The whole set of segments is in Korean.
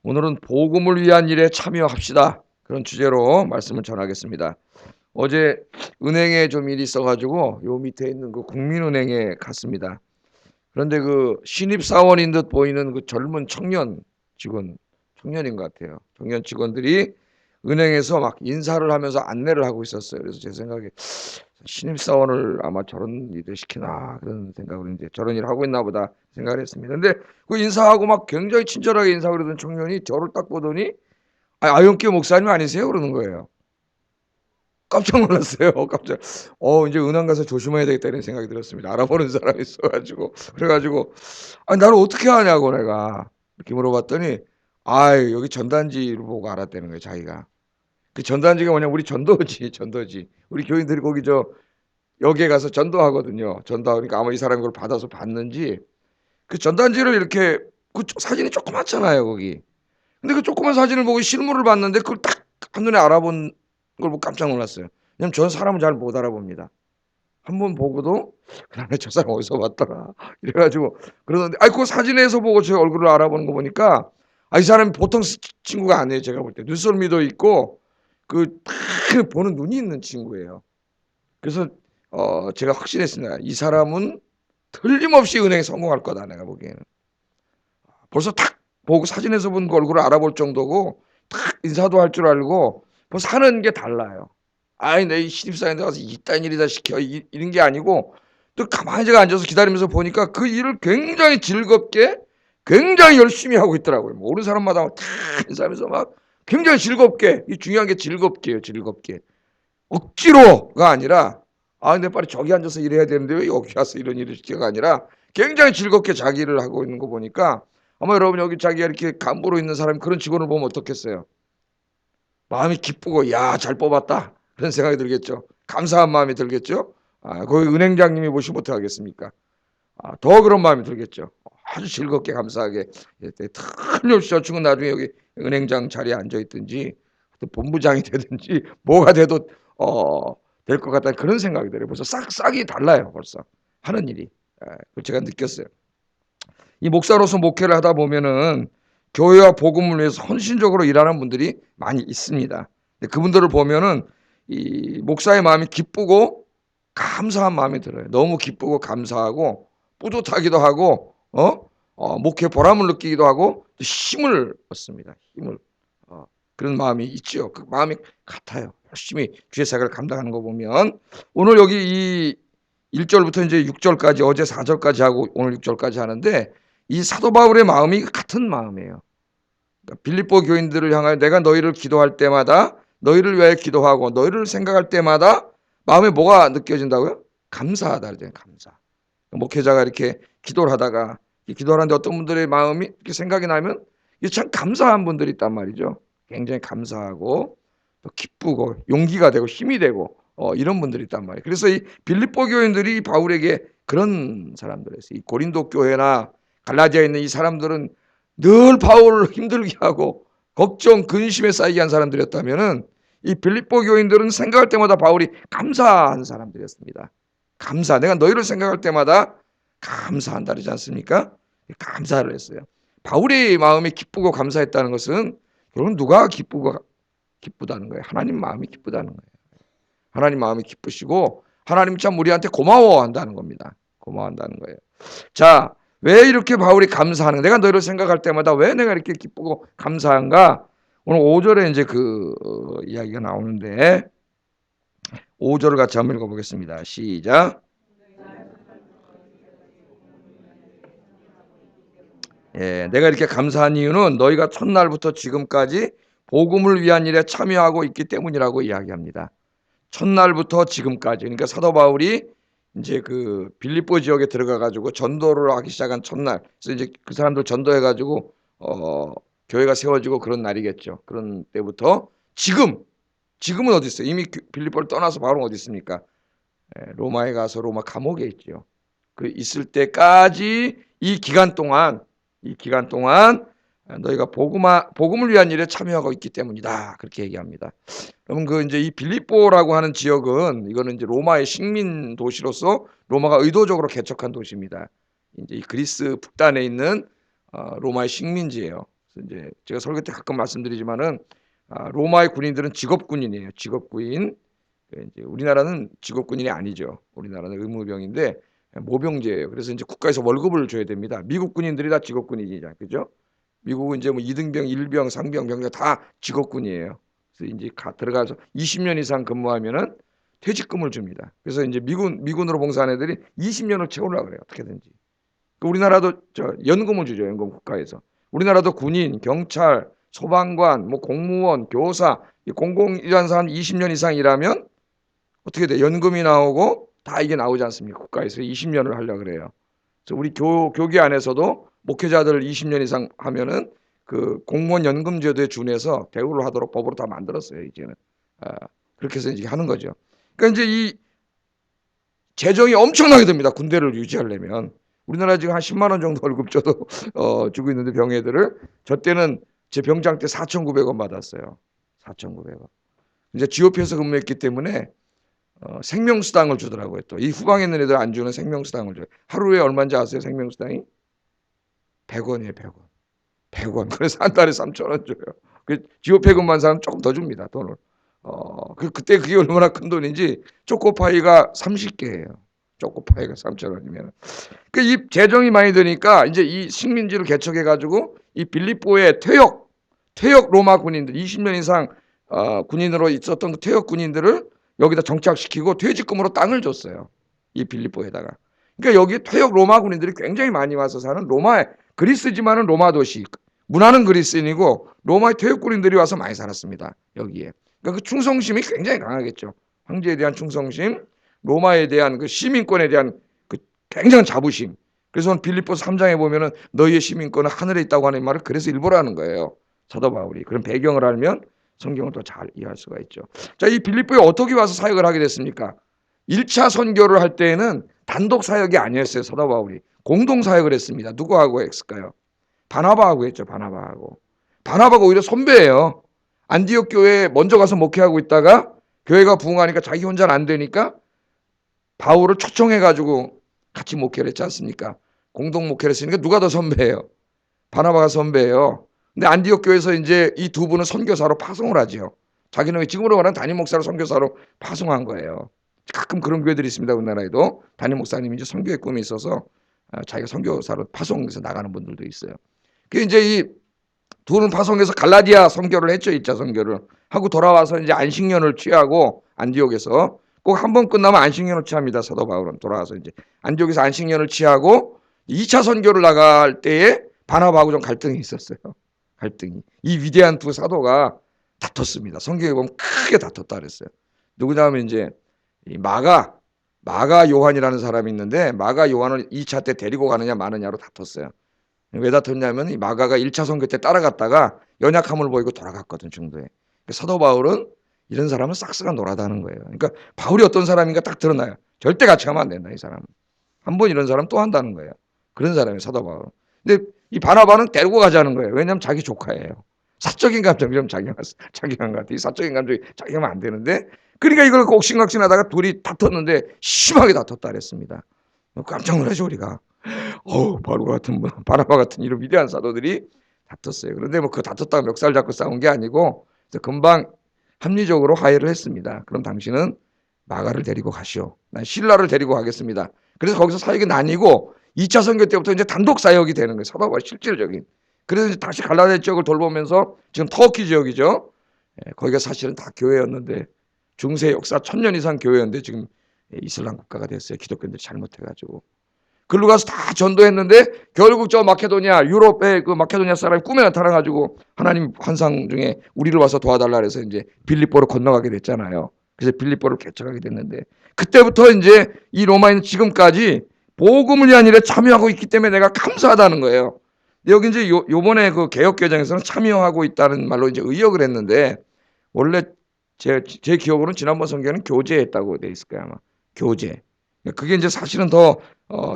오늘은 복음을 위한 일에 참여합시다. 그런 주제로 말씀을 전하겠습니다. 어제 은행에 좀 일이 있어가지고 요 밑에 있는 그 국민은행에 갔습니다. 그런데 그 신입사원인 듯 보이는 그 젊은 청년인 것 같아요. 청년 직원들이 은행에서 막 인사를 하면서 안내를 하고 있었어요. 그래서 제 생각에 신입사원을 아마 저런 일을 시키나 그런 생각으로 이제 저런 일을 하고 있나 보다 생각을 했습니다. 근데 그 인사하고 막 굉장히 친절하게 인사를 하던 청년이 저를 딱 보더니 아영교 목사님 아니세요? 그러는 거예요. 깜짝 놀랐어요. 깜짝. 이제 은행 가서 조심해야 되겠다 이런 생각이 들었습니다. 알아보는 사람이 있어가지고. 그래가지고 나를 어떻게 아냐고 내가 이렇게 물어봤더니 여기 전단지를 보고 알았다는 거예요. 자기가. 그 전단지가 뭐냐 우리 전도지. 우리 교인들이 거기 여기에 가서 전도하거든요. 전도하니까 아마 이 사람이 그걸 받아서 봤는지 그 전단지를 이렇게 그 사진이 조그맣잖아요 거기. 근데 그 조그만 사진을 보고 실물을 봤는데 그걸 딱 한눈에 알아본 걸 보고 깜짝 놀랐어요. 왜냐면 저는 사람을 잘 못 알아봅니다. 한번 보고도 그다음에 저 사람 어디서 봤더라 이래가지고 그러는데 그 사진에서 보고 제 얼굴을 알아보는 거 보니까 이 사람이 보통 친구가 아니에요. 제가 볼 때 눈썰미도 있고 딱 보는 눈이 있는 친구예요. 그래서 제가 확신했습니다. 이 사람은 틀림없이 은행에 성공할 거다 내가 보기에는. 벌써 탁 보고 사진에서 본 그 얼굴을 알아볼 정도고 탁 인사도 할 줄 알고 벌써 하는 게 달라요. 내 이 신입사원인데 가서 이딴 일이다 시켜 이런 게 아니고 또 가만히 제가 앉아서 기다리면서 보니까 그 일을 굉장히 즐겁게 굉장히 열심히 하고 있더라고요. 모르는 사람마다 다 인사하면서 막 굉장히 즐겁게 이 중요한 게 즐겁게요. 즐겁게. 억지로가 아니라 근데 빨리 저기 앉아서 일해야 되는데 왜 여기 와서 이런 일을 시켜가 아니라 굉장히 즐겁게 자기 일을 하고 있는 거 보니까 아마 여러분 여기 자기가 이렇게 간부로 있는 사람이 그런 직원을 보면 어떻겠어요? 마음이 기쁘고 잘 뽑았다 그런 생각이 들겠죠. 감사한 마음이 들겠죠. 거기 은행장님이 보시면 어떡하겠습니까? 더 그런 마음이 들겠죠. 아주 즐겁게 감사하게 틀림없이 저 친구 나중에 여기 은행장 자리에 앉아 있든지 또 본부장이 되든지 뭐가 돼도 될 것 같다는 그런 생각이 들어요. 벌써 싹이 달라요. 벌써 하는 일이. 그걸 제가 느꼈어요. 이 목사로서 목회를 하다 보면은 교회와 복음을 위해서 헌신적으로 일하는 분들이 많이 있습니다. 근데 그분들을 보면은 이 목사의 마음이 기쁘고 감사한 마음이 들어요. 너무 기쁘고 감사하고 뿌듯하기도 하고 목회 보람을 느끼기도 하고 힘을 얻습니다. 힘을 그런 마음이 있죠. 그 마음이 같아요. 열심히 주의 사역을 감당하는 거 보면 오늘 여기 이 1절부터 이제 6절까지 어제 4절까지 하고 오늘 6절까지 하는데 이 사도 바울의 마음이 같은 마음이에요. 그러니까 빌립보 교인들을 향하여 내가 너희를 기도할 때마다 너희를 위하여 기도하고 너희를 생각할 때마다 마음에 뭐가 느껴진다고요? 감사하다 그러잖아요. 감사. 목회자가 이렇게 기도를 하다가 기도를 하는데 어떤 분들의 마음이 이렇게 생각이 나면 이게 참 감사한 분들이 있단 말이죠. 굉장히 감사하고 또 기쁘고 용기가 되고 힘이 되고 이런 분들이 있단 말이에요. 그래서 이 빌립보 교인들이 바울에게 그런 사람들이었어요. 이 고린도 교회나 갈라디아에 있는 이 사람들은 늘 바울을 힘들게 하고 걱정, 근심에 쌓이게 한 사람들이었다면은 이 빌립보 교인들은 생각할 때마다 바울이 감사한 사람들이었습니다. 감사. 내가 너희를 생각할 때마다 감사한다 그러지 않습니까? 감사를 했어요. 바울의 마음이 기쁘고 감사했다는 것은 결국 누가 기쁘다는 거예요. 하나님 마음이 기쁘다는 거예요. 하나님 마음이 기쁘시고 하나님 참 우리한테 고마워한다는 겁니다. 고마워한다는 거예요. 자, 왜 이렇게 바울이 감사하는가? 내가 너희를 생각할 때마다 왜 내가 이렇게 기쁘고 감사한가? 오늘 5절에 이제 이야기가 나오는데 5절을 같이 한번 읽어보겠습니다. 시작. 내가 이렇게 감사한 이유는 너희가 첫날부터 지금까지 복음을 위한 일에 참여하고 있기 때문이라고 이야기합니다. 첫날부터 지금까지. 그러니까 사도 바울이 이제 그 빌립보 지역에 들어가 가지고 전도를 하기 시작한 첫날. 그래서 이제 그 사람들 전도해 가지고 교회가 세워지고 그런 날이겠죠. 그런 때부터 지금은 어디 있어요? 이미 빌립보를 떠나서 바울은 어디 있습니까? 로마에 가서 로마 감옥에 있죠. 그 있을 때까지 이 기간 동안 너희가 복음을 위한 일에 참여하고 있기 때문이다. 그렇게 얘기합니다. 그러면 이제 이 빌립보라고 하는 지역은 이거는 이제 로마의 식민 도시로서 로마가 의도적으로 개척한 도시입니다. 이제 이 그리스 북단에 있는 로마의 식민지예요. 그래서 이제 제가 설교 때 가끔 말씀드리지만은 로마의 군인들은 직업군인이에요. 직업군인. 이제 우리나라는 직업군인이 아니죠. 우리나라는 의무병인데 모병제예요. 그래서 이제 국가에서 월급을 줘야 됩니다. 미국 군인들이 다 직업군인이잖아요. 그죠? 미국은 이제 뭐 2등병, 1병, 상병, 병장 다 직업군이에요. 그래서 이제 들어가서 20년 이상 근무하면은 퇴직금을 줍니다. 그래서 이제 미군으로 봉사한 애들이 20년을 채우려고 그래요. 어떻게든지. 우리나라도 연금을 주죠. 연금 국가에서. 우리나라도 군인, 경찰, 소방관, 뭐 공무원, 교사, 공공일원사 한 20년 이상 일하면 어떻게 돼? 연금이 나오고 다 이게 나오지 않습니까? 국가에서 20년을 하려고 그래요. 그래서 우리 교계 안에서도 목회자들 20년 이상 하면은 그 공무원 연금 제도에 준해서 대우를 하도록 법으로 다 만들었어요. 이제는. 그렇게 해서 이제 하는 거죠. 그러니까 이제 이 재정이 엄청나게 됩니다. 군대를 유지하려면. 우리나라 지금 한 10만 원 정도 월급 줘도 주고 있는데 병애들을 저 때는 제 병장 때 4,900원 받았어요. 4,900원. 이제 GOP에서 근무했기 때문에 생명수당을 주더라고요. 또 이 후방에 있는 애들 안 주는 생명수당을 줘요. 하루에 얼마인지 아세요? 생명수당이? 100원이에요. 100원. 100원. 그래서 한 달에 3,000원 줘요. 그 GOP 근무한 사람 조금 더 줍니다. 돈을. 그때 그게 얼마나 큰 돈인지 초코파이가 30개예요. 초코파이가 3,000원이면. 그 이 재정이 많이 드니까 이제 이 식민지를 개척해 가지고 이 빌립보의 퇴역 로마 군인들 20년 이상 군인으로 있었던 그 퇴역 군인들을 여기다 정착시키고 퇴직금으로 땅을 줬어요. 이 빌립보에다가. 그러니까 여기 퇴역 로마 군인들이 굉장히 많이 와서 사는 그리스지만은 로마 도시. 문화는 그리스인이고 로마의 퇴역 군인들이 와서 많이 살았습니다. 여기에. 그러니까 그 충성심이 굉장히 강하겠죠. 황제에 대한 충성심, 로마에 대한 그 시민권에 대한 그 굉장한 자부심. 그래서 빌립보서 3장에 보면은 너희의 시민권은 하늘에 있다고 하는 말을 그래서 일부러 하는 거예요. 사도 바울이. 그런 배경을 알면 성경을 더 잘 이해할 수가 있죠. 자, 이 빌립보에 어떻게 와서 사역을 하게 됐습니까? 1차 선교를 할 때에는 단독 사역이 아니었어요. 사도 바울이. 공동 사역을 했습니다. 누구하고 했을까요? 바나바하고 했죠. 바나바가 오히려 선배예요. 안디옥 교회에 먼저 가서 목회하고 있다가 교회가 부흥하니까 자기 혼자는 안 되니까 바울을 초청해가지고 같이 목회를 했지 않습니까? 공동 목회를 했으니까 누가 더 선배예요? 바나바가 선배예요. 근데 안디옥 교회에서 이제 이 두 분은 선교사로 파송을 하죠. 자기는 지금으로 말하는 담임 목사로 선교사로 파송한 거예요. 가끔 그런 교회들이 있습니다. 우리나라에도 담임 목사님이 이제 선교의 꿈이 있어서 자기가 선교사로 파송해서 나가는 분들도 있어요. 그 이제 이 두 분은 파송해서 갈라디아 선교를 했죠. 1차 선교를 하고 돌아와서 이제 안식년을 취하고 안디옥에서 꼭 한 번 끝나면 안식년을 취합니다. 사도 바울은 돌아와서 이제 안디옥에서 안식년을 취하고 2차 선교를 나갈 때에 바나바하고 좀 갈등이 있었어요. 갈등이. 이 위대한 두 사도가 다퉜습니다. 성경에 보면 크게 다퉜다 그랬어요. 누구냐면 이제 이 마가 요한이라는 사람이 있는데 마가 요한을 2차 때 데리고 가느냐 마느냐로 다퉜어요. 왜 다퉜냐면 이 마가가 1차 선교 때 따라갔다가 연약함을 보이고 돌아갔거든 중도에. 사도 바울은 이런 사람은 싹스가 노라다는 거예요. 그러니까 바울이 어떤 사람인가 딱 드러나요. 절대 같이 가면 안 된다 이 사람은. 한 번 이런 사람 또 한다는 거예요. 그런 사람이 사도 바울. 근데 이 바나바는 데리고 가자는 거예요. 왜냐하면 자기 조카예요. 사적인 감정이 좀 작용한 것 같아요. 이 사적인 감정이 작용하면 안 되는데 그러니까 이걸 옥신각신하다가 둘이 다퉜는데 심하게 다퉜다 그랬습니다. 깜짝 놀라죠 우리가. 바나바 같은 이런 위대한 사도들이 다퉜어요. 그런데 뭐 그 다퉜다가 멱살 잡고 싸운 게 아니고 금방 합리적으로 화해를 했습니다. 그럼 당신은 마가를 데리고 가시오. 난 실라를 데리고 가겠습니다. 그래서 거기서 사역이 나뉘고 2차 선교 때부터 이제 단독 사역이 되는 거예요. 사도 바울이 실질적인. 그래서 이제 다시 갈라디아 지역을 돌보면서 지금 터키 지역이죠. 거기가 사실은 다 교회였는데 중세 역사 1000년 이상 교회였는데 지금 이슬람 국가가 됐어요. 기독교인들이 잘못해가지고. 글로 가서 다 전도했는데 결국 저 마케도니아 유럽의 그 마케도니아 사람이 꿈에 나타나가지고 하나님 환상 중에 우리를 와서 도와달라 그래서 이제 빌립보로 건너가게 됐잖아요. 그래서 빌립보를 개척하게 됐는데 그때부터 이제 이 로마인 지금까지 복음을 위한 일에 참여하고 있기 때문에 내가 감사하다는 거예요. 여기 이제 요번에 그 개혁개정에서는 참여하고 있다는 말로 이제 의역을 했는데 원래 제 기억으로는 지난번 성경에는 교제했다고 돼 있을 거예요 아마. 교제. 그게 이제 사실은 더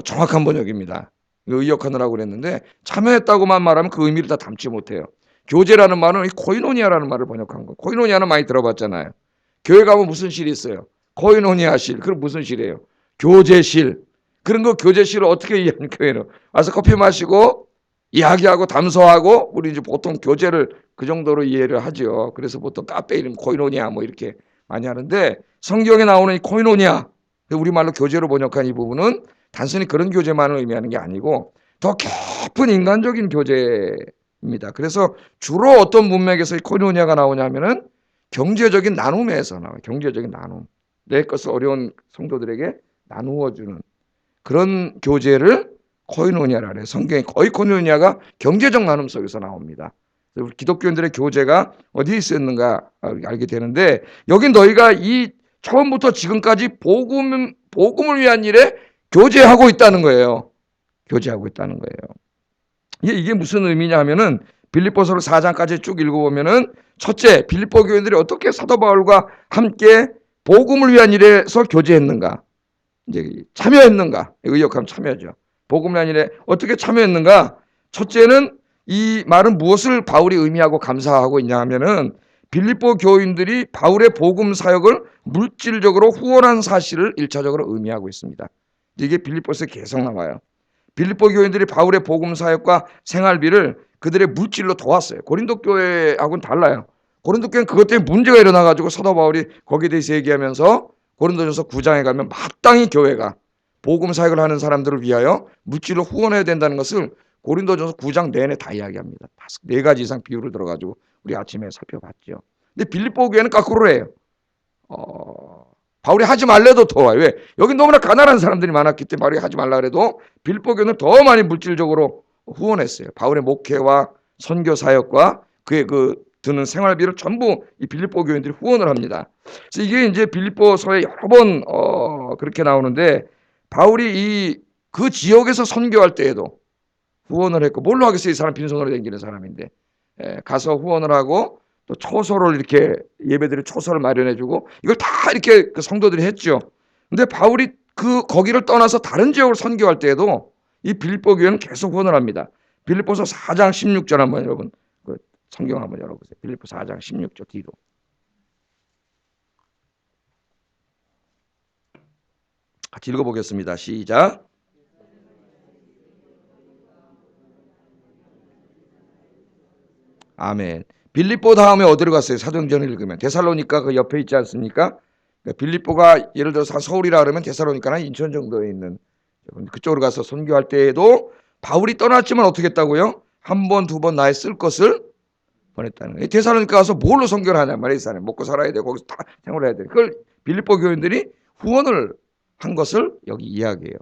정확한 번역입니다. 의역하느라고 그랬는데 참여했다고만 말하면 그 의미를 다 담지 못해요. 교제라는 말은 코이노니아라는 말을 번역한 거. 코이노니아는 많이 들어봤잖아요. 교회 가면 무슨 실이 있어요? 코이노니아실. 그럼 무슨 실이에요? 교제실. 그런 거 교제실을 어떻게 이해하는 교회는? 와서 커피 마시고 이야기하고 담소하고 우리 이제 보통 교제를 그 정도로 이해를 하죠. 그래서 보통 카페 이름 코이노니아 뭐 이렇게 많이 하는데 성경에 나오는 이 코이노니아 우리말로 교제로 번역한 이 부분은 단순히 그런 교제만을 의미하는 게 아니고 더 깊은 인간적인 교제입니다. 그래서 주로 어떤 문맥에서 이 코이노니아가 나오냐면은 경제적인 나눔에서 나와요. 경제적인 나눔. 내 것을 어려운 성도들에게 나누어 주는 그런 교제를 코이노니아라 그래요. 성경에 거의 코이노니아가 경제적 나눔 속에서 나옵니다. 우리 기독교인들의 교제가 어디에 있었는가 알게 되는데 여긴 너희가 이 처음부터 지금까지 복음을 위한 일에 교제하고 있다는 거예요. 교제하고 있다는 거예요. 이게 무슨 의미냐 하면은 빌립보서 4장까지 쭉 읽어보면은 첫째, 빌립보 교인들이 어떻게 사도 바울과 함께 복음을 위한 일에서 교제했는가, 이제 참여했는가, 의역하면 참여죠. 복음을 위한 일에 어떻게 참여했는가? 첫째는 이 말은 무엇을 바울이 의미하고 감사하고 있냐 하면은 빌립보 교인들이 바울의 복음 사역을 물질적으로 후원한 사실을 1차적으로 의미하고 있습니다. 이게 빌립보서에 계속 나와요. 빌립보 교인들이 바울의 복음 사역과 생활비를 그들의 물질로 도왔어요. 고린도 교회하고는 달라요. 고린도 교회는 그것 때문에 문제가 일어나가지고 사도 바울이 거기에 대해서 얘기하면서 고린도전서 9장에 가면 마땅히 교회가 복음 사역을 하는 사람들을 위하여 물질로 후원해야 된다는 것을 고린도전서 9장 내내 다 이야기합니다. 4가지 이상 비유를 들어가지고 우리 아침에 살펴봤죠. 근데 빌립보 교회는 거꾸로 해요. 바울이 하지 말래도 도와요. 왜? 여기 너무나 가난한 사람들이 많았기 때문에 바울이 하지 말라 그래도 빌립보 교회는 더 많이 물질적으로 후원했어요. 바울의 목회와 선교 사역과 그의 드는 생활비를 전부 이 빌립보 교인들이 후원을 합니다. 그래서 이게 이제 빌립보서에 여러 번 그렇게 나오는데 바울이 그 지역에서 선교할 때에도 후원을 했고 뭘로 하겠어요? 이 사람 빈손으로 다니는 사람인데 가서 후원을 하고 또 초소를 이렇게 예배드릴 초소를 마련해주고 이걸 다 이렇게 그 성도들이 했죠. 근데 바울이 거기를 떠나서 다른 지역을 선교할 때에도 이 빌립보 교회는 계속 후원을 합니다. 빌립보서 4장 16절 한번 여러분 성경 한번 열어보세요. 빌립보 4장 16절 뒤로. 같이 읽어보겠습니다. 시작. 아멘. 빌립보 다음에 어디로 갔어요? 사도행전을 읽으면 데살로니가 그 옆에 있지 않습니까? 빌립보가 예를 들어서 서울이라 그러면 데살로니가는 인천 정도에 있는 그쪽으로 가서 선교할 때에도 바울이 떠났지만 어떻게 했다고요? 한 번, 두 번 나의 쓸 것을 보냈다는 거예요. 데살로니가 가서 뭘로 선교를 하냐 말이에요. 이 사람이 먹고 살아야 돼. 거기서 다 생활을 해야 돼. 그걸 빌립보 교인들이 후원을 한 것을 여기 이야기해요.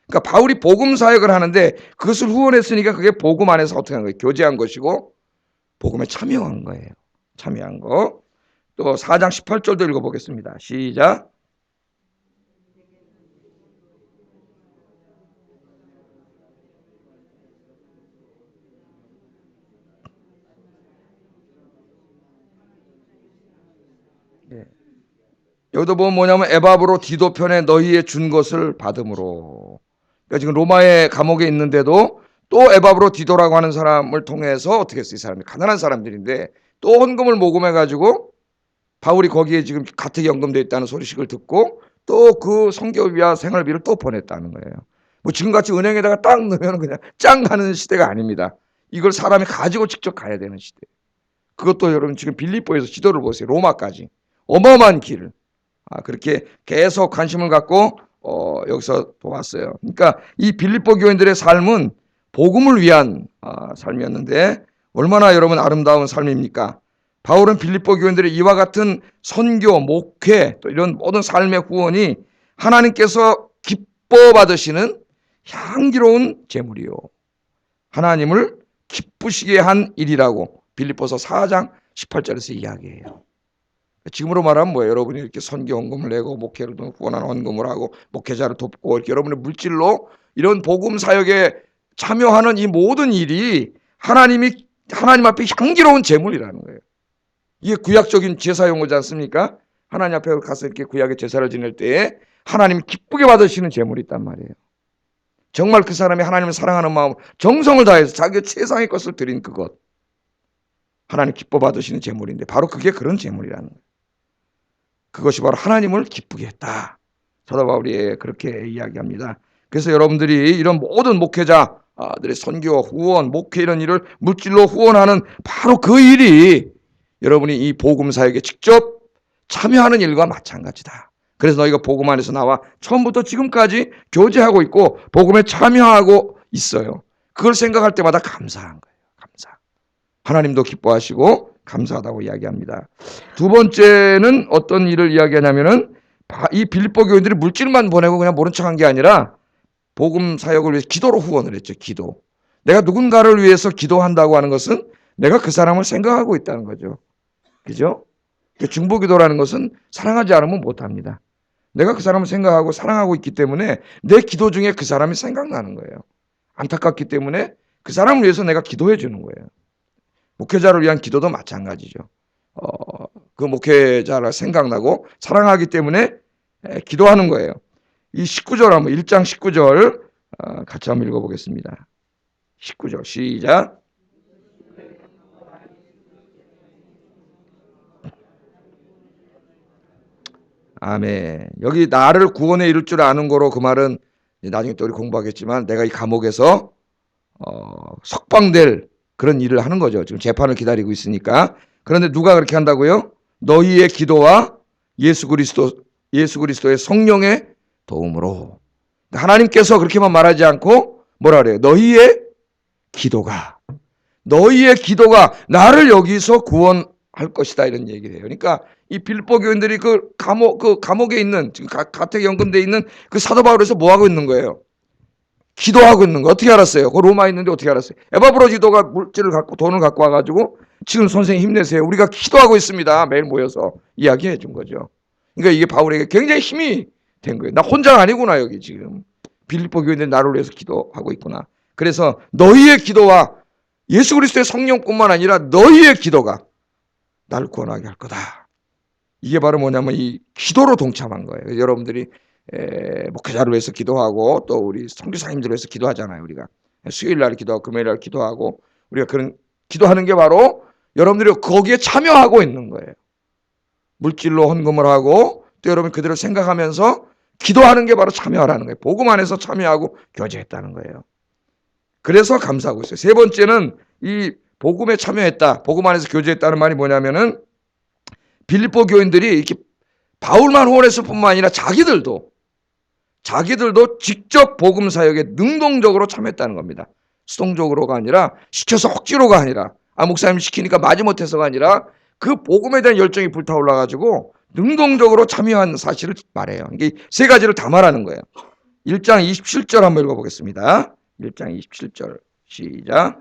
그러니까 바울이 복음 사역을 하는데 그것을 후원했으니까 그게 복음 안에서 어떻게 한 거예요? 교제한 것이고 복음에 참여한 거예요. 참여한 거. 또 4장 18절도 읽어보겠습니다. 시작. 네. 여기도 보면 뭐냐면 에바브로 디도 편에 너희의 준 것을 받음으로. 그러니까 지금 로마의 감옥에 있는데도 또 에바브로 디도라고 하는 사람을 통해서 어떻게 했어요? 이 사람이 가난한 사람들인데 또 헌금을 모금해가지고 바울이 거기에 지금 가택이 연금되어 있다는 소식을 듣고 또 그 선교비와 생활비를 또 보냈다는 거예요. 뭐 지금같이 은행에다가 딱 넣으면 그냥 짱 가는 시대가 아닙니다. 이걸 사람이 가지고 직접 가야 되는 시대. 그것도 여러분 지금 빌립보에서 지도를 보세요. 로마까지 어마어마한 길을 그렇게 계속 관심을 갖고 여기서 보았어요. 그러니까 이 빌립보 교인들의 삶은 복음을 위한 삶이었는데 얼마나 여러분 아름다운 삶입니까? 바울은 빌립보 교인들의 이와 같은 선교, 목회 또 이런 모든 삶의 후원이 하나님께서 기뻐 받으시는 향기로운 제물이요. 하나님을 기쁘시게 한 일이라고 빌립보서 4장 18절에서 이야기해요. 지금으로 말하면 뭐예요? 여러분이 이렇게 선교 헌금을 내고 목회를 후원하는 헌금을 하고 목회자를 돕고 이렇게 여러분의 물질로 이런 복음 사역에 참여하는 이 모든 일이 하나님 앞에 향기로운 제물이라는 거예요. 이게 구약적인 제사용어지 않습니까? 하나님 앞에 가서 이렇게 구약의 제사를 지낼 때에 하나님이 기쁘게 받으시는 제물이 있단 말이에요. 정말 그 사람이 하나님을 사랑하는 마음, 정성을 다해서 자기의 최상의 것을 드린 그것, 하나님 기뻐 받으시는 제물인데 바로 그게 그런 제물이라는 거예요. 그것이 바로 하나님을 기쁘게 했다. 사도 바울이 그렇게 이야기합니다. 그래서 여러분들이 이런 모든 목회자 들의 선교, 후원, 목회 이런 일을 물질로 후원하는 바로 그 일이 여러분이 이 복음 사역에 직접 참여하는 일과 마찬가지다. 그래서 너희가 복음 안에서 나와 처음부터 지금까지 교제하고 있고 복음에 참여하고 있어요. 그걸 생각할 때마다 감사한 거예요. 감사. 하나님도 기뻐하시고 감사하다고 이야기합니다. 두 번째는 어떤 일을 이야기하냐면은 이 빌립보 교인들이 물질만 보내고 그냥 모른 척한 게 아니라 복음 사역을 위해서 기도로 후원을 했죠. 기도. 내가 누군가를 위해서 기도한다고 하는 것은 내가 그 사람을 생각하고 있다는 거죠. 그죠? 중보기도라는 것은 사랑하지 않으면 못합니다. 내가 그 사람을 생각하고 사랑하고 있기 때문에 내 기도 중에 그 사람이 생각나는 거예요. 안타깝기 때문에 그 사람을 위해서 내가 기도해 주는 거예요. 목회자를 위한 기도도 마찬가지죠. 그 목회자가 생각나고 사랑하기 때문에 기도하는 거예요. 이 19절 한번 1장 19절 같이 한번 읽어보겠습니다. 19절 시작. 아멘. 여기 나를 구원에 이룰 줄 아는 거로 그 말은 나중에 또 우리 공부하겠지만 내가 이 감옥에서 석방될 그런 일을 하는 거죠. 지금 재판을 기다리고 있으니까. 그런데 누가 그렇게 한다고요? 너희의 기도와 예수 그리스도의 성령의 도움으로. 하나님께서 그렇게만 말하지 않고 뭐라 그래요? 너희의 기도가 나를 여기서 구원할 것이다 이런 얘기를 해요. 그러니까 이 빌립보 교인들이 그 감옥에 있는 지금 가택 연금돼 있는 그 사도 바울에서 뭐 하고 있는 거예요? 기도하고 있는 거. 어떻게 알았어요? 그 로마에 있는데 어떻게 알았어요? 에바브로지도가 물질을 갖고 돈을 갖고 와가지고 지금 선생님 힘내세요. 우리가 기도하고 있습니다. 매일 모여서 이야기해 준 거죠. 그러니까 이게 바울에게 굉장히 힘이 된 거예요. 나 혼자 아니구나 여기 지금. 빌립보 교인들이 나를 위해서 기도하고 있구나. 그래서 너희의 기도와 예수 그리스도의 성령뿐만 아니라 너희의 기도가 나를 구원하게 할 거다. 이게 바로 뭐냐면 이 기도로 동참한 거예요. 여러분들이 목회자를 위해서 기도하고 또 우리 선교사님들을 위해서 기도하잖아요. 우리가 수요일 날 기도하고 금요일 날 기도하고 우리가 그런 기도하는 게 바로 여러분들이 거기에 참여하고 있는 거예요. 물질로 헌금을 하고 또 여러분 그들을 생각하면서 기도하는 게 바로 참여하라는 거예요. 복음 안에서 참여하고 교제했다는 거예요. 그래서 감사하고 있어요. 세 번째는 이 복음에 참여했다. 복음 안에서 교제했다는 말이 뭐냐면은 빌립보 교인들이 이렇게 바울만 후원했을 뿐만 아니라 자기들도 직접 복음 사역에 능동적으로 참여했다는 겁니다. 수동적으로가 아니라 시켜서 억지로가 아니라 목사님 시키니까 마지못해서가 아니라 그 복음에 대한 열정이 불타올라 가지고 능동적으로 참여한 사실을 말해요. 이게 세 가지를 다 말하는 거예요. 1장 27절 한번 읽어보겠습니다. 1장 27절 시작.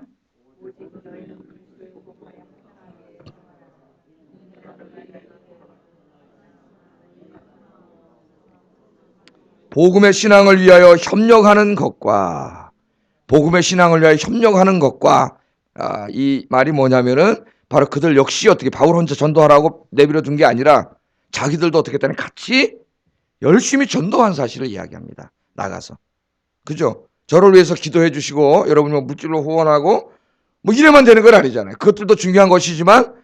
복음의 신앙을 위하여 협력하는 것과 이 말이 뭐냐면은 바로 그들 역시 어떻게 바울 혼자 전도하라고 내버려 둔 게 아니라 자기들도 어떻게 했다면 같이 열심히 전도한 사실을 이야기합니다. 나가서. 그죠? 저를 위해서 기도해 주시고 여러분이 뭐 물질로 후원하고 뭐 이래만 되는 건 아니잖아요. 그것들도 중요한 것이지만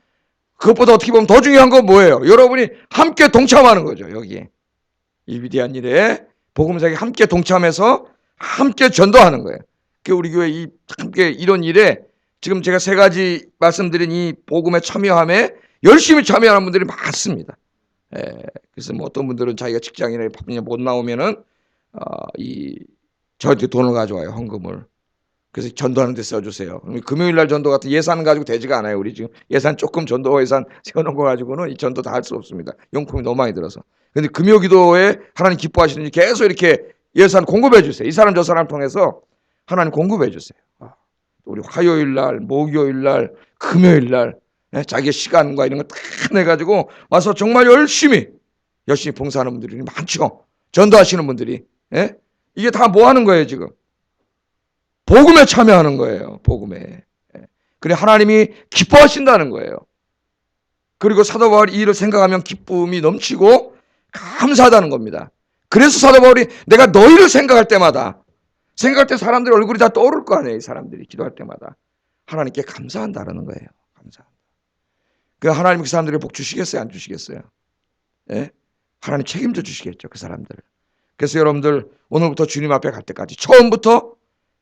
그것보다 어떻게 보면 더 중요한 건 뭐예요? 여러분이 함께 동참하는 거죠. 여기에. 이 위대한 일에 복음사역에 함께 동참해서 함께 전도하는 거예요. 우리 교회 함께 이런 일에 지금 제가 세 가지 말씀드린 이 복음에 참여함에 열심히 참여하는 분들이 많습니다. 그래서 뭐 어떤 분들은 자기가 직장인에 못 나오면은 저한테 돈을 가져와요. 헌금을. 그래서 전도하는 데 써주세요. 금요일 날 전도 같은 예산 가지고 되지가 않아요. 우리 지금 예산 조금 전도 예산 세워놓은 거 가지고는 이 전도 다 할 수 없습니다. 용품이 너무 많이 들어서. 근데 금요 기도에 하나님 기뻐하시는지 계속 이렇게 예산 공급해 주세요. 이 사람 저 사람 통해서 하나님 공급해 주세요. 우리 화요일 날, 목요일 날, 금요일 날 자기의 시간과 이런 거 다 내가지고 와서 정말 열심히 봉사하는 분들이 많죠. 전도하시는 분들이. 이게 다 뭐 하는 거예요 지금? 복음에 참여하는 거예요. 복음에. 그래 하나님이 기뻐하신다는 거예요. 그리고 사도 바울이 이 일을 생각하면 기쁨이 넘치고 감사하다는 겁니다. 그래서 사도 바울이 내가 너희를 생각할 때 사람들의 얼굴이 다 떠오를 거 아니에요. 이 사람들이 기도할 때마다 하나님께 감사한다는 거예요. 감사한다. 그 하나님 그 사람들에게 복 주시겠어요? 안 주시겠어요? 하나님 책임져 주시겠죠. 그 사람들. 그래서 여러분들 오늘부터 주님 앞에 갈 때까지 처음부터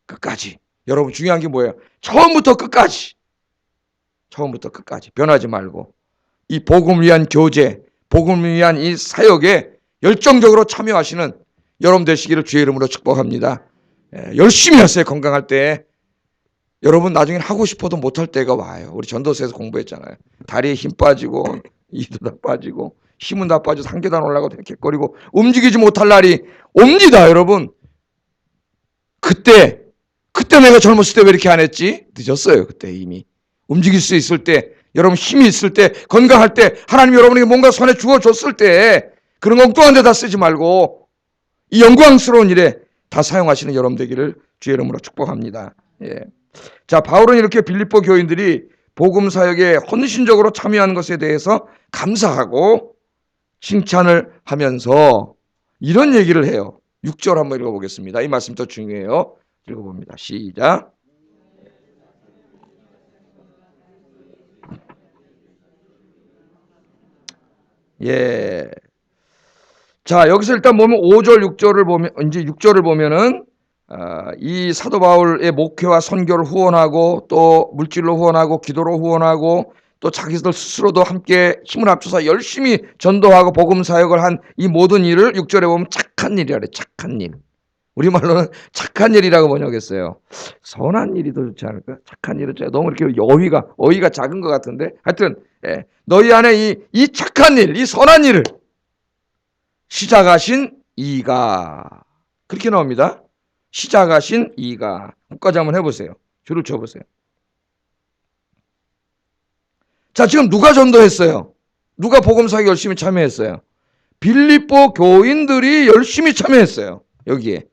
끝까지 여러분 중요한 게 뭐예요? 처음부터 끝까지 변하지 말고 이 복음을 위한 교제, 복음을 위한 이 사역에 열정적으로 참여하시는 여러분 되시기를 주의 이름으로 축복합니다. 열심히 하세요. 건강할 때. 여러분 나중에 하고 싶어도 못할 때가 와요. 우리 전도서에서 공부했잖아요. 다리에 힘 빠지고 이도 다 빠지고 힘은 다 빠져서 한 계단 올라가도 헥헥거리고 움직이지 못할 날이 옵니다. 여러분 그때 내가 젊었을 때 왜 이렇게 안 했지? 늦었어요. 그때 이미 움직일 수 있을 때, 여러분 힘이 있을 때, 건강할 때, 하나님 여러분에게 뭔가 손에 주어줬을 때 그런 엉뚱한 데다 쓰지 말고 이 영광스러운 일에 다 사용하시는 여러분 되기를 주의 이름으로 축복합니다. 예. 자, 바울은 이렇게 빌립보 교인들이 복음 사역에 헌신적으로 참여하는 것에 대해서 감사하고 칭찬을 하면서 이런 얘기를 해요. 6절 한번 읽어보겠습니다. 이 말씀 더 중요해요. 읽어봅니다. 시작. 예. 자, 여기서 일단 보면 5절, 6절을 보면, 이제 6절을 보면은, 이 사도 바울의 목회와 선교를 후원하고, 또 물질로 후원하고, 기도로 후원하고, 또 자기들 스스로도 함께 힘을 합쳐서 열심히 전도하고 복음 사역을 한 이 모든 일을 6절에 보면 착한 일이라 그래. 착한 일. 우리말로는 착한 일이라고 번역했어요. 선한 일이 더 좋지 않을까? 착한 일은 너무 이렇게 어휘가 작은 것 같은데. 하여튼, 예. 너희 안에 이 착한 일, 이 선한 일을 시작하신 이가. 그렇게 나옵니다. 시작하신 이가. 끝까지 한번 해보세요. 줄을 쳐보세요. 자, 지금 누가 전도했어요? 누가 복음사역에 열심히 참여했어요? 빌립보 교인들이 열심히 참여했어요. 여기에.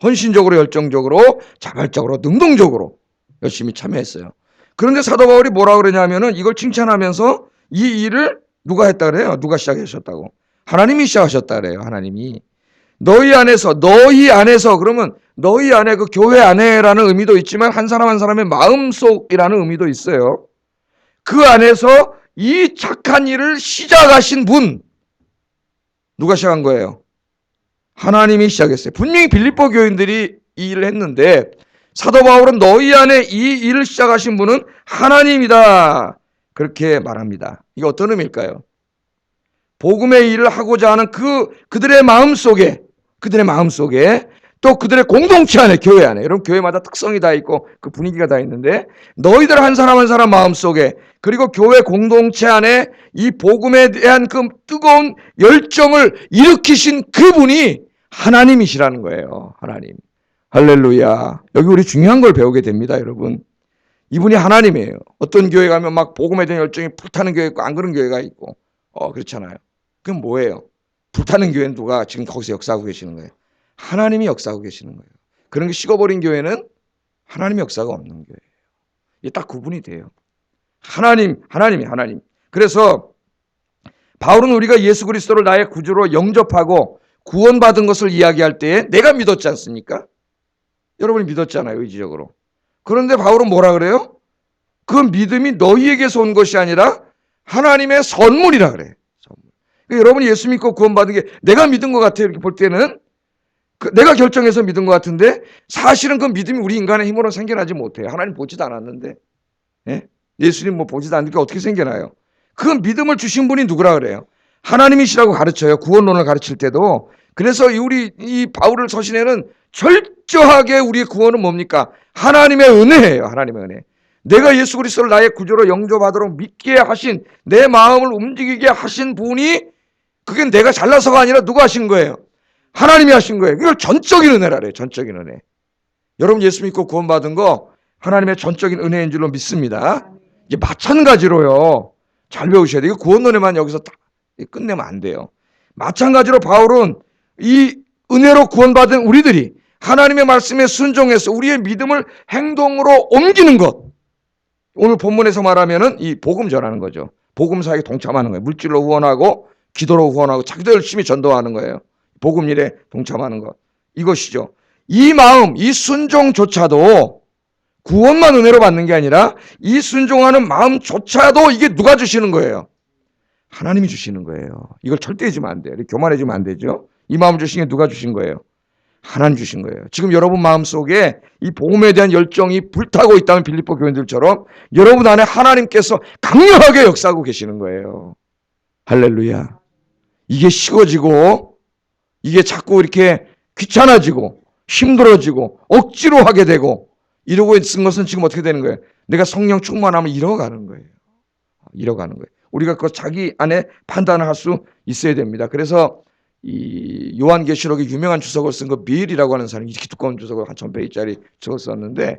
헌신적으로, 열정적으로, 자발적으로, 능동적으로 열심히 참여했어요. 그런데 사도 바울이 뭐라고 그러냐면은 이걸 칭찬하면서 이 일을 누가 했다 그래요? 누가 시작하셨다고? 하나님이 시작하셨다 그래요. 하나님이. 너희 안에서 그러면 너희 안에 그 교회 안에라는 의미도 있지만 한 사람 한 사람의 마음속이라는 의미도 있어요. 그 안에서 이 착한 일을 시작하신 분 누가 시작한 거예요? 하나님이 시작했어요. 분명히 빌립보 교인들이 이 일을 했는데 사도 바울은 너희 안에 이 일을 시작하신 분은 하나님이다. 그렇게 말합니다. 이게 어떤 의미일까요? 복음의 일을 하고자 하는 그들의 마음속에 또 그들의 공동체 안에, 교회 안에, 여러분 교회마다 특성이 다 있고 그 분위기가 다 있는데 너희들 한 사람 한 사람 마음속에 그리고 교회 공동체 안에 이 복음에 대한 그 뜨거운 열정을 일으키신 그분이 하나님이시라는 거예요. 하나님. 할렐루야. 여기 우리 중요한 걸 배우게 됩니다, 여러분. 이분이 하나님이에요. 어떤 교회 가면 막 복음에 대한 열정이 불타는 교회 있고 안 그런 교회가 있고 그렇잖아요. 그럼 뭐예요? 불타는 교회는 누가 지금 거기서 역사하고 계시는 거예요? 하나님이 역사하고 계시는 거예요. 그런 게 식어버린 교회는 하나님의 역사가 없는 교회예요. 이게 딱 구분이 돼요. 하나님. 그래서 바울은 우리가 예수 그리스도를 나의 구주로 영접하고 구원받은 것을 이야기할 때에 내가 믿었지 않습니까? 여러분이 믿었잖아요, 의지적으로. 그런데 바울은 뭐라 그래요? 그 믿음이 너희에게서 온 것이 아니라 하나님의 선물이라 그래요. 선물. 그러니까 여러분이 예수 믿고 구원받은 게 내가 믿은 것 같아요. 이렇게 볼 때는 내가 결정해서 믿은 것 같은데 사실은 그 믿음이 우리 인간의 힘으로 생겨나지 못해요. 하나님 보지도 않았는데. 예? 예수님 뭐 보지도 않으니까 어떻게 생겨나요? 그 믿음을 주신 분이 누구라 그래요? 하나님이시라고 가르쳐요. 구원론을 가르칠 때도. 그래서 이 바울을 서신에는 철저하게 우리의 구원은 뭡니까? 하나님의 은혜예요. 하나님의 은혜. 내가 예수 그리스도를 나의 구주로 영접하도록 믿게 하신, 내 마음을 움직이게 하신 분이 그게 내가 잘나서가 아니라 누가 하신 거예요? 하나님이 하신 거예요. 이걸 전적인 은혜라 그래요. 전적인 은혜. 여러분 예수 믿고 구원받은 거 하나님의 전적인 은혜인 줄로 믿습니다. 이제 마찬가지로요. 잘 배우셔야 돼요. 구원론에만 여기서 딱 끝내면 안 돼요. 마찬가지로 바울은 이 은혜로 구원받은 우리들이 하나님의 말씀에 순종해서 우리의 믿음을 행동으로 옮기는 것. 오늘 본문에서 말하면은 이 복음 전하는 거죠. 복음 사역에 동참하는 거예요. 물질로 후원하고 기도로 후원하고 자기도 열심히 전도하는 거예요. 복음 일에 동참하는 것. 이것이죠. 이 마음, 이 순종조차도 구원만 은혜로 받는 게 아니라 이 순종하는 마음조차도 이게 누가 주시는 거예요? 하나님이 주시는 거예요. 이걸 절대 잊으면 안 돼요. 교만해지면 안 되죠. 이 마음 주신 게 누가 주신 거예요? 하나님 주신 거예요. 지금 여러분 마음속에 이 복음에 대한 열정이 불타고 있다면 빌립보 교인들처럼 여러분 안에 하나님께서 강력하게 역사하고 계시는 거예요. 할렐루야. 이게 식어지고 이게 자꾸 이렇게 귀찮아지고 힘들어지고 억지로 하게 되고 이러고 있는 것은 지금 어떻게 되는 거예요? 내가 성령 충만하면 잃어가는 거예요. 잃어가는 거예요. 우리가 그 자기 안에 판단을 할 수 있어야 됩니다. 그래서 이 요한계시록의 유명한 주석을 쓴 거 빌이라고 하는 사람이 이렇게 두꺼운 주석을 한 1000페이지짜리 주석을 썼는데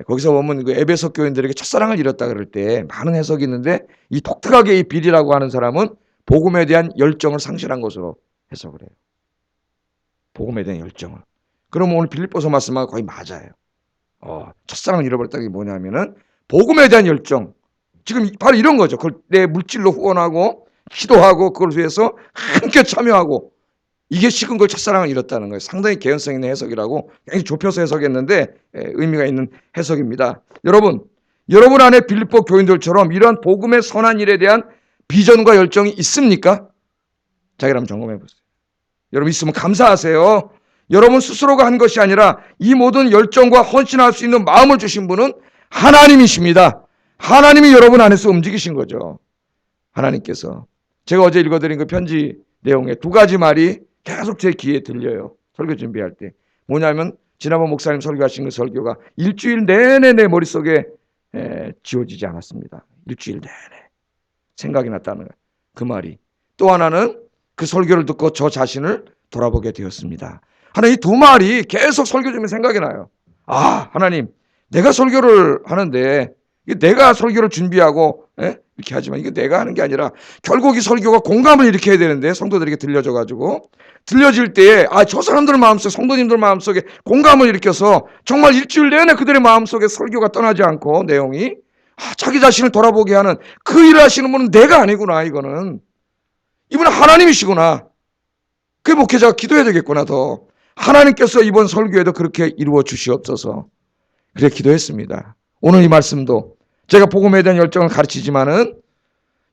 거기서 보면 그 에베소 교인들에게 첫사랑을 잃었다 그럴 때 많은 해석이 있는데 이 독특하게 이 빌이라고 하는 사람은 복음에 대한 열정을 상실한 것으로 해석을 해요. 복음에 대한 열정을. 그러면 오늘 빌립보서 말씀하고 거의 맞아요. 첫사랑을 잃어버렸다는 게 뭐냐면은 복음에 대한 열정. 지금 바로 이런 거죠. 그걸 내 물질로 후원하고 기도하고 그걸 위해서 함께 참여하고 이게 식은 걸 첫사랑을 잃었다는 거예요. 상당히 개연성 있는 해석이라고 굉장히 좁혀서 해석했는데 의미가 있는 해석입니다. 여러분 안에 빌립보 교인들처럼 이러한 복음의 선한 일에 대한 비전과 열정이 있습니까? 자, 그럼 점검해 보세요. 여러분 있으면 감사하세요. 여러분 스스로가 한 것이 아니라 이 모든 열정과 헌신할 수 있는 마음을 주신 분은 하나님이십니다. 하나님이 여러분 안에서 움직이신 거죠. 하나님께서. 제가 어제 읽어드린 그 편지 내용에 두 가지 말이 계속 제 귀에 들려요. 설교 준비할 때. 뭐냐면 지난번 목사님 설교하신 그 설교가 일주일 내내 내 머릿속에 지워지지 않았습니다. 일주일 내내 생각이 났다는 거예요. 그 말이. 또 하나는 그 설교를 듣고 저 자신을 돌아보게 되었습니다. 하나님 이 두 말이 계속 설교 중에 생각이 나요. 하나님 내가 설교를 하는데 내가 설교를 준비하고 이렇게 하지만 이게 내가 하는 게 아니라 결국 이 설교가 공감을 일으켜야 되는데 성도들에게 들려져가지고 들려질 때에 저 사람들 마음속에 성도님들 마음속에 공감을 일으켜서 정말 일주일 내내 그들의 마음속에 설교가 떠나지 않고 내용이 자기 자신을 돌아보게 하는 그 일을 하시는 분은 내가 아니구나. 이분은 하나님이시구나. 그 목회자가 기도해야 되겠구나. 더 하나님께서 이번 설교에도 그렇게 이루어 주시옵소서. 그래 기도했습니다. 오늘 이 말씀도 제가 복음에 대한 열정을 가르치지만은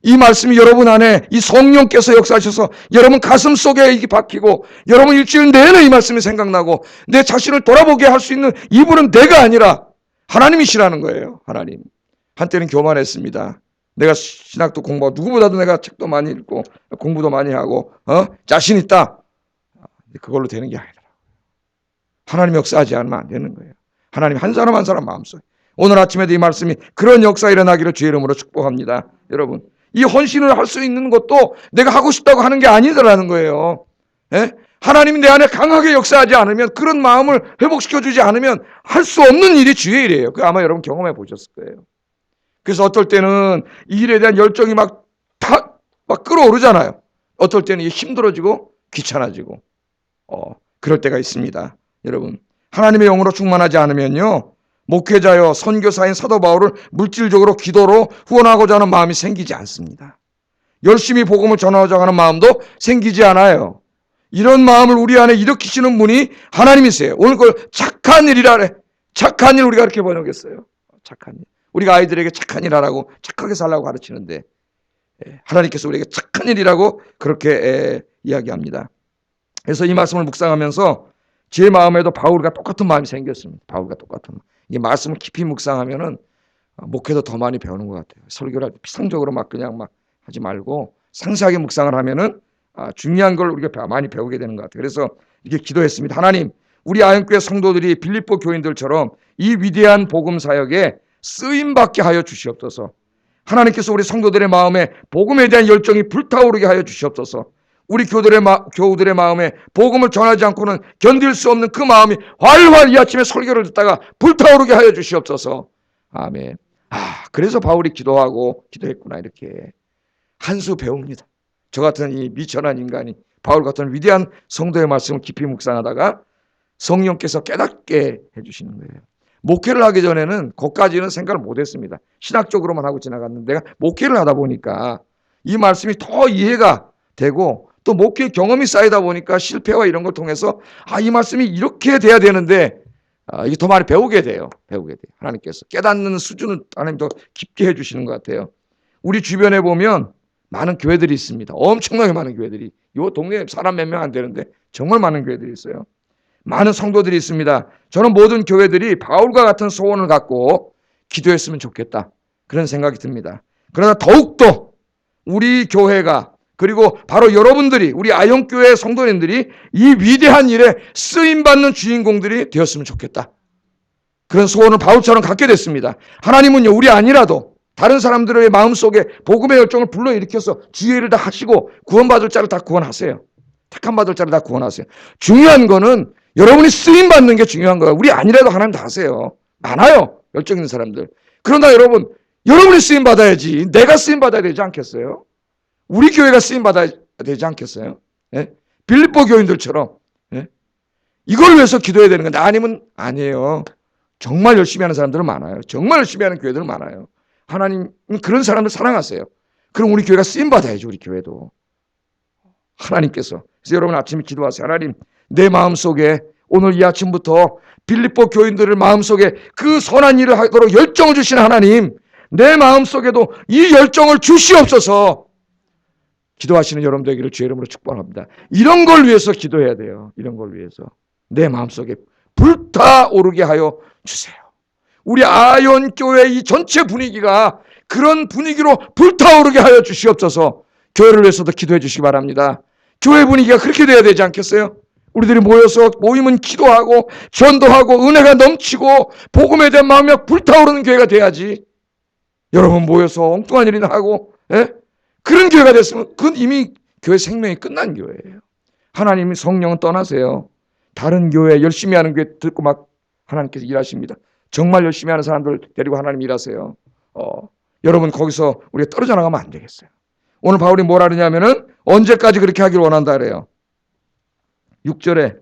이 말씀이 여러분 안에 이 성령께서 역사하셔서 여러분 가슴 속에 이게 박히고 여러분 일주일 내내 이 말씀이 생각나고 내 자신을 돌아보게 할 수 있는 이분은 내가 아니라 하나님이시라는 거예요. 하나님. 한때는 교만했습니다. 내가 신학도 공부하고 누구보다도 내가 책도 많이 읽고 공부도 많이 하고 자신 있다. 그걸로 되는 게 아니더라고요. 하나님 역사하지 않으면 안 되는 거예요. 하나님 한 사람 한 사람 마음속에. 오늘 아침에도 이 말씀이 그런 역사 일어나기를 주의 이름으로 축복합니다. 여러분 이 헌신을 할 수 있는 것도 내가 하고 싶다고 하는 게 아니더라는 거예요. 하나님이 내 안에 강하게 역사하지 않으면 그런 마음을 회복시켜주지 않으면 할 수 없는 일이 주의 일이에요. 그 아마 여러분 경험해 보셨을 거예요. 그래서 어떨 때는 이 일에 대한 열정이 막 끌어오르잖아요. 어떨 때는 힘들어지고 귀찮아지고 그럴 때가 있습니다. 여러분 하나님의 영으로 충만하지 않으면요 목회자여 선교사인 사도 바울을 물질적으로 기도로 후원하고자 하는 마음이 생기지 않습니다. 열심히 복음을 전하고자 하는 마음도 생기지 않아요. 이런 마음을 우리 안에 일으키시는 분이 하나님이세요. 오늘 그걸 착한 일이라 그래. 착한 일 우리가 이렇게 번역했어요. 착한 일. 우리가 아이들에게 착한 일 하라고 착하게 살라고 가르치는데 하나님께서 우리에게 착한 일이라고 그렇게 이야기합니다. 그래서 이 말씀을 묵상하면서 제 마음에도 바울과 똑같은 마음이 생겼습니다. 바울과 똑같은 마음. 이 말씀을 깊이 묵상하면은 목회도 더 많이 배우는 것 같아요. 설교를 할 때 피상적으로 그냥 하지 말고 상세하게 묵상을 하면은 중요한 걸 우리가 많이 배우게 되는 것 같아요. 그래서 이렇게 기도했습니다. 하나님, 우리 아현교회 성도들이 빌립보 교인들처럼 이 위대한 복음 사역에 쓰임 받게 하여 주시옵소서. 하나님께서 우리 성도들의 마음에 복음에 대한 열정이 불타오르게 하여 주시옵소서. 우리 교우들의 마음에 복음을 전하지 않고는 견딜 수 없는 그 마음이 활활 이 아침에 설교를 듣다가 불타오르게 하여 주시옵소서. 아멘. 그래서 바울이 기도했구나. 이렇게 한 수 배웁니다. 저 같은 이 미천한 인간이 바울 같은 위대한 성도의 말씀을 깊이 묵상하다가 성령께서 깨닫게 해주시는 거예요. 목회를 하기 전에는 거기까지는 생각을 못했습니다. 신학적으로만 하고 지나갔는데 내가 목회를 하다 보니까 이 말씀이 더 이해가 되고 또 목회 경험이 쌓이다 보니까 실패와 이런 걸 통해서 이 말씀이 이렇게 돼야 되는데 이게 더 많이 배우게 돼요. 하나님께서 깨닫는 수준을 하나님 더 깊게 해주시는 것 같아요. 우리 주변에 보면 많은 교회들이 있습니다. 엄청나게 많은 교회들이. 이 동네에 사람 몇 명 안 되는데 정말 많은 교회들이 있어요. 많은 성도들이 있습니다. 저는 모든 교회들이 바울과 같은 소원을 갖고 기도했으면 좋겠다, 그런 생각이 듭니다. 그러나 더욱더 우리 교회가, 그리고 바로 여러분들이, 우리 아영교회 성도님들이 이 위대한 일에 쓰임받는 주인공들이 되었으면 좋겠다, 그런 소원을 바울처럼 갖게 됐습니다. 하나님은요, 우리 아니라도 다른 사람들의 마음속에 복음의 열정을 불러일으켜서 주의 일을 다 하시고 구원받을 자를 다 구원하세요. 택함받을 자를 다 구원하세요. 중요한 거는 여러분이 쓰임받는 게 중요한 거예요. 우리 아니라도 하나님 다 하세요. 많아요, 열정 있는 사람들. 그러나 여러분이 쓰임받아야지, 내가 쓰임받아야 되지 않겠어요? 우리 교회가 쓰임받아야 되지 않겠어요? 예? 빌립보 교인들처럼. 예? 이걸 위해서 기도해야 되는 건데, 아니에요. 정말 열심히 하는 사람들은 많아요. 정말 열심히 하는 교회들은 많아요. 하나님은 그런 사람들 사랑하세요. 그럼 우리 교회가 쓰임받아야죠, 우리 교회도. 하나님께서. 그래서 여러분 아침에 기도하세요. 하나님, 내 마음속에 오늘 이 아침부터 빌립보 교인들을 마음속에 그 선한 일을 하도록 열정을 주신 하나님, 내 마음속에도 이 열정을 주시옵소서. 기도하시는 여러분 되기를 주의 이름으로 축복합니다. 이런 걸 위해서 기도해야 돼요. 이런 걸 위해서. 내 마음속에 불타오르게 하여 주세요. 우리 아연교회 이 전체 분위기가 그런 분위기로 불타오르게 하여 주시옵소서. 교회를 위해서도 기도해 주시기 바랍니다. 교회 분위기가 그렇게 돼야 되지 않겠어요? 우리들이 모이면 기도하고 전도하고 은혜가 넘치고 복음에 대한 마음이 불타오르는 교회가 돼야지. 여러분 모여서 엉뚱한 일이나 하고, 예? 그런 교회가 됐으면 그건 이미 교회 생명이 끝난 교회예요. 하나님이 성령은 떠나세요. 다른 교회 열심히 하는 교회 듣고 막 하나님께서 일하십니다. 정말 열심히 하는 사람들 데리고 하나님 일하세요. 여러분 거기서 우리가 떨어져 나가면 안 되겠어요. 오늘 바울이 뭐라 그러냐면은 언제까지 그렇게 하기를 원한다 그래요. 6절에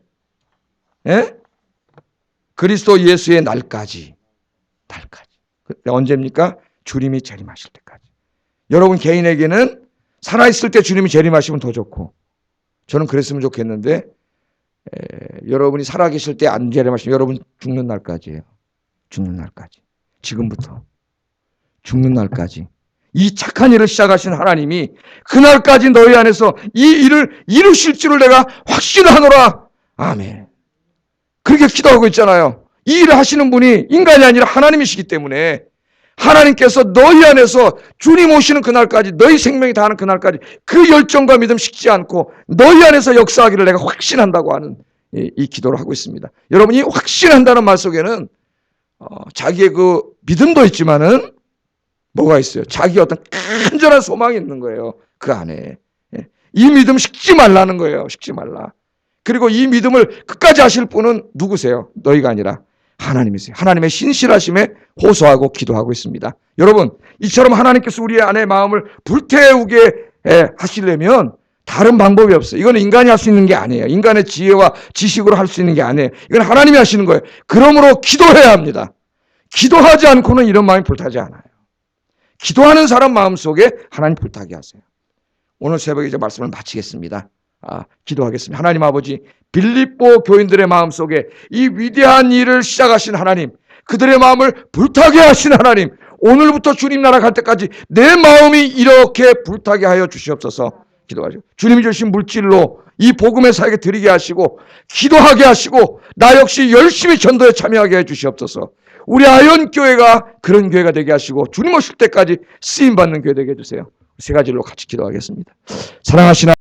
그리스도 예수의 날까지. 언제입니까? 주님이 재림하실 때까지. 여러분 개인에게는 살아있을 때 주님이 재림하시면 더 좋고, 저는 그랬으면 좋겠는데 여러분이 살아계실 때 안 재림하시면 여러분 죽는 날까지예요. 죽는 날까지. 지금부터 죽는 날까지. 이 착한 일을 시작하신 하나님이 그날까지 너희 안에서 이 일을 이루실 줄을 내가 확신하노라. 아멘. 그렇게 기도하고 있잖아요. 이 일을 하시는 분이 인간이 아니라 하나님이시기 때문에 하나님께서 너희 안에서 주님 오시는 그날까지, 너희 생명이 다하는 그날까지 그 열정과 믿음 식지 않고 너희 안에서 역사하기를 내가 확신한다고 하는 이 기도를 하고 있습니다. 여러분이 확신한다는 말 속에는 자기의 그 믿음도 있지만은 뭐가 있어요? 자기 어떤 간절한 소망이 있는 거예요. 그 안에. 이 믿음 식지 말라는 거예요. 식지 말라. 그리고 이 믿음을 끝까지 하실 분은 누구세요? 너희가 아니라 하나님이세요. 하나님의 신실하심에 호소하고 기도하고 있습니다. 여러분, 이처럼 하나님께서 우리 안의 마음을 불태우게 하시려면 다른 방법이 없어요. 이건 인간이 할 수 있는 게 아니에요. 인간의 지혜와 지식으로 할 수 있는 게 아니에요. 이건 하나님이 하시는 거예요. 그러므로 기도해야 합니다. 기도하지 않고는 이런 마음이 불타지 않아요. 기도하는 사람 마음속에 하나님 불타게 하세요. 오늘 새벽에 이제 말씀을 마치겠습니다. 기도하겠습니다. 하나님 아버지, 빌립보 교인들의 마음속에 이 위대한 일을 시작하신 하나님, 그들의 마음을 불타게 하신 하나님, 오늘부터 주님 나라 갈 때까지 내 마음이 이렇게 불타게 하여 주시옵소서. 기도하시고 주님이 주신 물질로 이 복음의 사역에 드리게 하시고 기도하게 하시고 나 역시 열심히 전도에 참여하게 해 주시옵소서. 우리 아연교회가 그런 교회가 되게 하시고 주님 오실 때까지 쓰임받는 교회 되게 해주세요. 세 가지로 같이 기도하겠습니다. 사랑하시는